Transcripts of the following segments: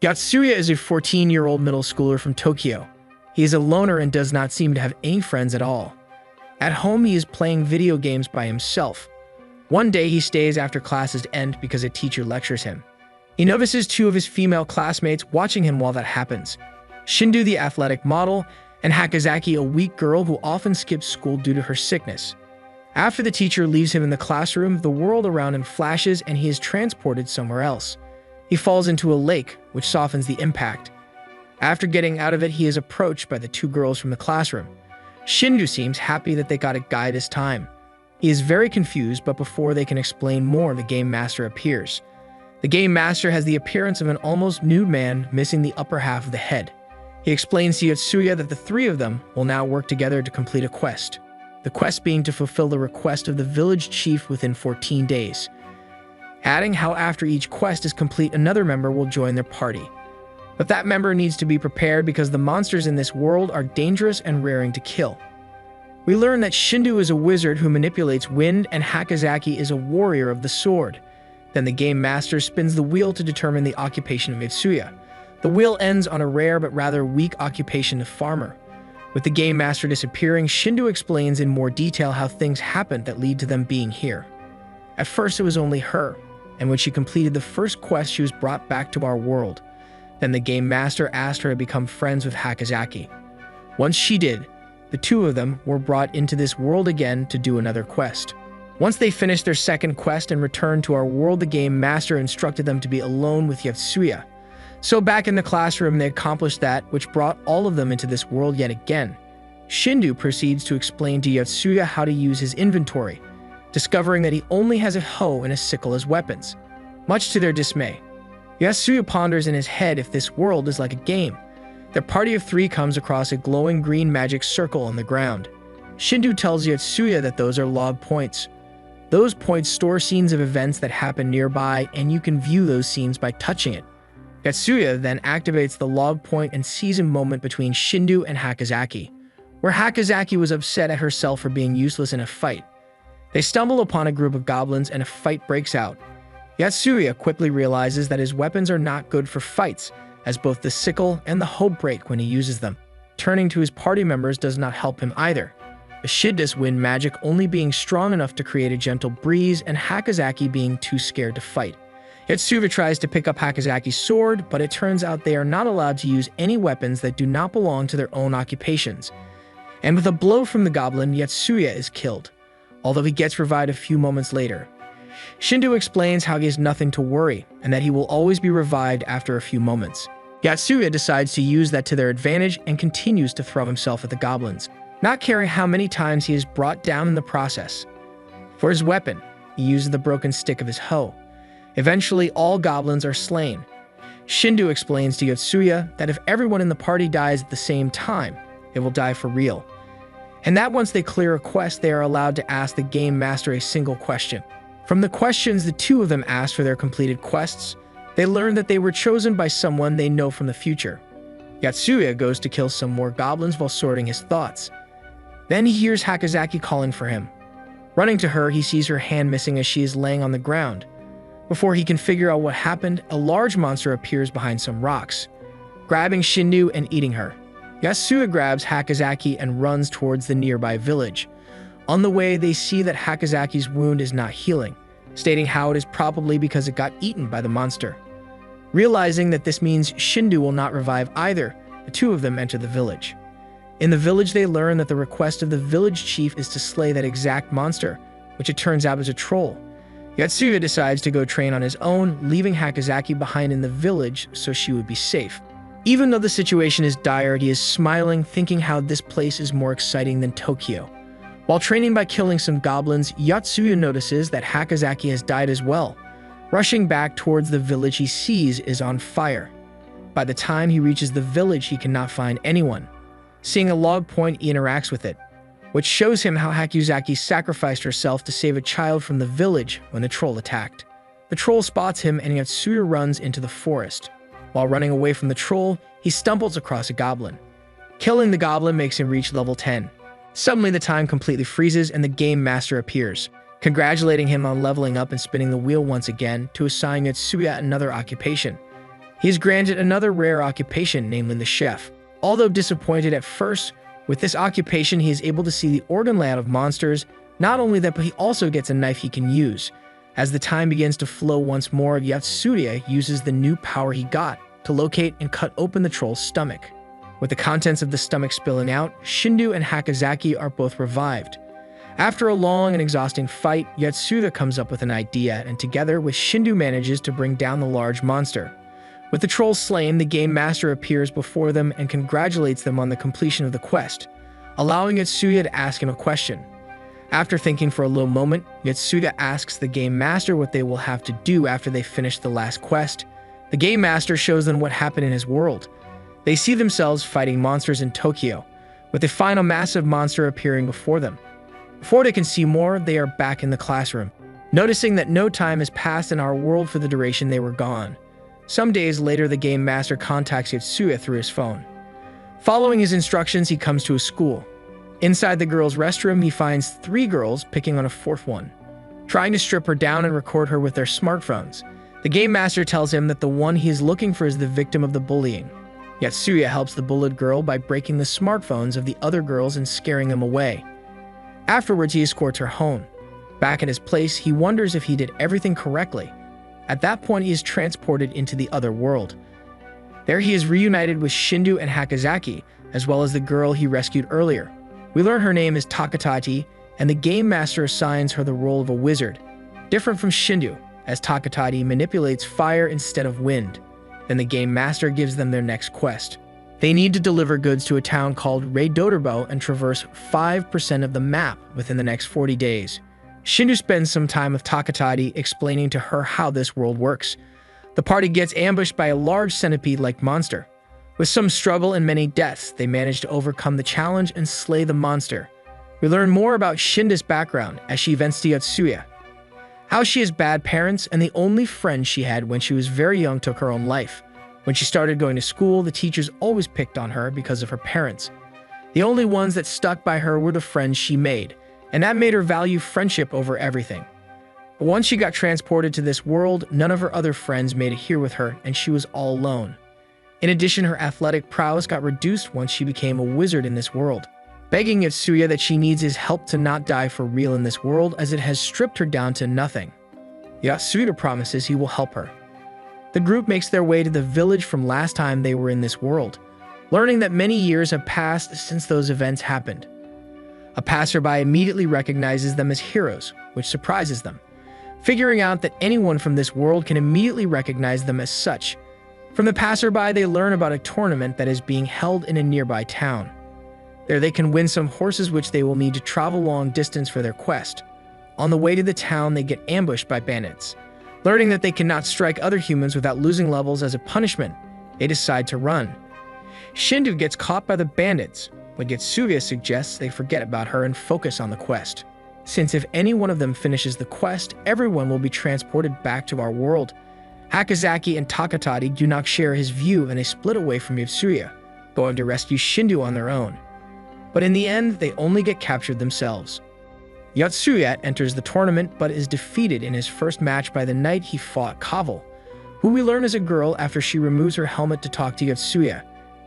Yotsuya is a 14-year-old middle schooler from Tokyo. He is a loner and does not seem to have any friends at all. At home, he is playing video games by himself. One day, he stays after classes end because a teacher lectures him. He notices two of his female classmates watching him while that happens. Shindou, the athletic model, and Hakozaki, a weak girl who often skips school due to her sickness. After the teacher leaves him in the classroom, the world around him flashes and he is transported somewhere else. He falls into a lake, which softens the impact. After getting out of it, he is approached by the two girls from the classroom. Shindou seems happy that they got a guy this time. He is very confused, but before they can explain more, the game master appears. The game master has the appearance of an almost nude man missing the upper half of the head. He explains to Yotsuya that the three of them will now work together to complete a quest. The quest being to fulfill the request of the village chief within 14 days. Adding how after each quest is complete, another member will join their party. But that member needs to be prepared because the monsters in this world are dangerous and raring to kill. We learn that Shindou is a wizard who manipulates wind and Hakozaki is a warrior of the sword. Then the game master spins the wheel to determine the occupation of Yotsuya. The wheel ends on a rare but rather weak occupation of farmer. With the game master disappearing, Shindou explains in more detail how things happened that lead to them being here. At first, it was only her, and when she completed the first quest, she was brought back to our world. Then the game master asked her to become friends with Hakozaki. Once she did, the two of them were brought into this world again to do another quest. Once they finished their second quest and returned to our world, the game master instructed them to be alone with Yotsuya. So back in the classroom, they accomplished that, which brought all of them into this world yet again. Shindou proceeds to explain to Yotsuya how to use his inventory, discovering that he only has a hoe and a sickle as weapons. Much to their dismay, Yotsuya ponders in his head if this world is like a game. Their party of three comes across a glowing green magic circle on the ground. Shindou tells Yotsuya that those are log points. Those points store scenes of events that happen nearby, and you can view those scenes by touching it. Yotsuya then activates the log point and sees a moment between Shindou and Hakozaki, where Hakozaki was upset at herself for being useless in a fight. They stumble upon a group of goblins and a fight breaks out. Yotsuya quickly realizes that his weapons are not good for fights, as both the sickle and the hoe break when he uses them. Turning to his party members does not help him either. The Shidus wind magic only being strong enough to create a gentle breeze and Hakozaki being too scared to fight. Yotsuya tries to pick up Hakozaki's sword, but it turns out they are not allowed to use any weapons that do not belong to their own occupations. And with a blow from the goblin, Yotsuya is killed, although he gets revived a few moments later. Shindou explains how he has nothing to worry, and that he will always be revived after a few moments. Yotsuya decides to use that to their advantage and continues to throw himself at the goblins, not caring how many times he is brought down in the process. For his weapon, he uses the broken stick of his hoe. Eventually, all goblins are slain. Shindou explains to Yotsuya that if everyone in the party dies at the same time, they will die for real. And that once they clear a quest, they are allowed to ask the game master a single question. From the questions the two of them asked for their completed quests, they learn that they were chosen by someone they know from the future. Yotsuya goes to kill some more goblins while sorting his thoughts. Then he hears Hakozaki calling for him. Running to her, he sees her hand missing as she is laying on the ground. Before he can figure out what happened, a large monster appears behind some rocks, grabbing Shindou and eating her. Yotsuya grabs Hakozaki and runs towards the nearby village. On the way, they see that Hakozaki's wound is not healing, stating how it is probably because it got eaten by the monster. Realizing that this means Shindou will not revive either, the two of them enter the village. In the village, they learn that the request of the village chief is to slay that exact monster, which it turns out is a troll. Yotsuya decides to go train on his own, leaving Hakozaki behind in the village so she would be safe. Even though the situation is dire, he is smiling, thinking how this place is more exciting than Tokyo. While training by killing some goblins, Yotsuya notices that Hakozaki has died as well. Rushing back towards the village he sees is on fire. By the time he reaches the village, he cannot find anyone. Seeing a log point, he interacts with it, which shows him how Hakozaki sacrificed herself to save a child from the village when the troll attacked. The troll spots him and Yotsuya runs into the forest. While running away from the troll, he stumbles across a goblin. Killing the goblin makes him reach level 10. Suddenly, the time completely freezes and the game master appears, congratulating him on leveling up and spinning the wheel once again to assign Yotsuya another occupation. He is granted another rare occupation, namely the chef. Although disappointed at first, with this occupation he is able to see the organ layout of monsters. Not only that, but he also gets a knife he can use. As the time begins to flow once more, Yotsuya uses the new power he got to locate and cut open the troll's stomach. With the contents of the stomach spilling out, Shindou and Hakozaki are both revived. After a long and exhausting fight, Yotsuya comes up with an idea, and together with Shindou manages to bring down the large monster. With the troll slain, the game master appears before them and congratulates them on the completion of the quest, allowing Yotsuya to ask him a question. After thinking for a little moment, Yotsuya asks the game master what they will have to do after they finish the last quest. The game master shows them what happened in his world. They see themselves fighting monsters in Tokyo, with a final massive monster appearing before them. Before they can see more, they are back in the classroom, noticing that no time has passed in our world for the duration they were gone. Some days later, the game master contacts Yotsuya through his phone. Following his instructions, he comes to a school. Inside the girls' restroom, he finds 3 girls picking on a 4th one, trying to strip her down and record her with their smartphones. The game master tells him that the one he is looking for is the victim of the bullying. Yotsuya helps the bullied girl by breaking the smartphones of the other girls and scaring them away. Afterwards, he escorts her home. Back at his place, he wonders if he did everything correctly. At that point, he is transported into the other world. There he is reunited with Shindou and Hakozaki, as well as the girl he rescued earlier. We learn her name is Takatati, and the game master assigns her the role of a wizard, different from Shindou, as Takatati manipulates fire instead of wind. Then the game master gives them their next quest. They need to deliver goods to a town called Reidoderbo and traverse 5% of the map within the next 40 days. Shindou spends some time with Takatati explaining to her how this world works. The party gets ambushed by a large centipede-like monster. With some struggle and many deaths, they manage to overcome the challenge and slay the monster. We learn more about Shindou's background as she vents to Yotsuya, how she has bad parents and the only friend she had when she was very young took her own life. When she started going to school, the teachers always picked on her because of her parents. The only ones that stuck by her were the friends she made, and that made her value friendship over everything. But once she got transported to this world, none of her other friends made it here with her, and she was all alone. In addition, her athletic prowess got reduced once she became a wizard in this world, begging Yotsuya that she needs his help to not die for real in this world as it has stripped her down to nothing. Yotsuya promises he will help her. The group makes their way to the village from last time they were in this world, learning that many years have passed since those events happened. A passerby immediately recognizes them as heroes, which surprises them, figuring out that anyone from this world can immediately recognize them as such. From the passerby, they learn about a tournament that is being held in a nearby town. There they can win some horses which they will need to travel long distance for their quest. On the way to the town, they get ambushed by bandits. Learning that they cannot strike other humans without losing levels as a punishment, they decide to run. Shindou gets caught by the bandits, but Yotsuya suggests they forget about her and focus on the quest, since if any one of them finishes the quest, everyone will be transported back to our world. Hakozaki and Takatati do not share his view and they split away from Yotsuya, going to rescue Shindou on their own. But in the end, they only get captured themselves. Yotsuya enters the tournament but is defeated in his first match by the night he fought Kaval, who we learn is a girl after she removes her helmet to talk to Yotsuya.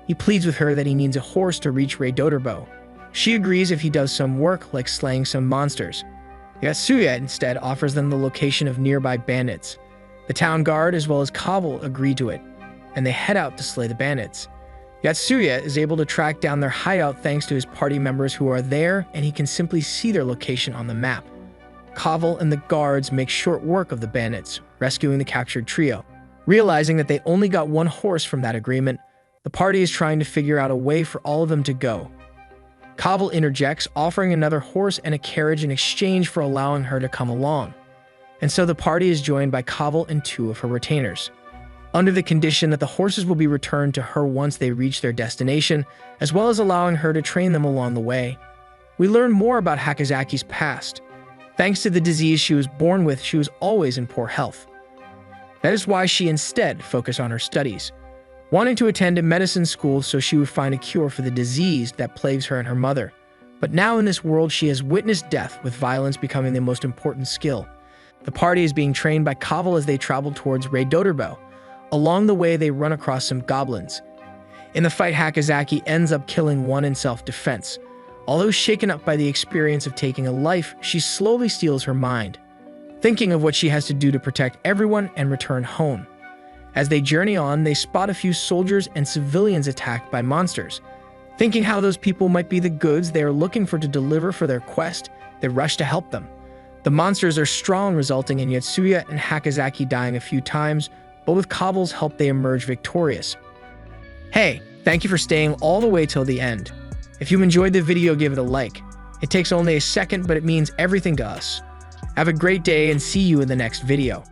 He pleads with her that he needs a horse to reach Reidoderbo. She agrees if he does some work like slaying some monsters. Yotsuya instead offers them the location of nearby bandits. The town guard as well as Kaval agree to it, and they head out to slay the bandits. Yotsuya is able to track down their hideout thanks to his party members who are there, and he can simply see their location on the map. Kaval and the guards make short work of the bandits, rescuing the captured trio. Realizing that they only got one horse from that agreement, the party is trying to figure out a way for all of them to go. Kaval interjects, offering another horse and a carriage in exchange for allowing her to come along. And so the party is joined by Kaval and 2 of her retainers, under the condition that the horses will be returned to her once they reach their destination, as well as allowing her to train them along the way. We learn more about Hakozaki's past. Thanks to the disease she was born with, she was always in poor health. That is why she instead focused on her studies, wanting to attend a medicine school so she would find a cure for the disease that plagues her and her mother. But now in this world, she has witnessed death, with violence becoming the most important skill. The party is being trained by Kaval as they travel towards Reidoderbo, Along the way, they run across some goblins. In the fight, Hakozaki ends up killing one in self-defense. Although shaken up by the experience of taking a life, she slowly steals her mind, thinking of what she has to do to protect everyone and return home. As they journey on, they spot a few soldiers and civilians attacked by monsters. Thinking how those people might be the goods they are looking for to deliver for their quest, they rush to help them. The monsters are strong, resulting in Yotsuya and Hakozaki dying a few times, but with Cobble's help they emerge victorious. Hey, thank you for staying all the way till the end. If you enjoyed the video, give it a like. It takes only a second, but it means everything to us. Have a great day and see you in the next video.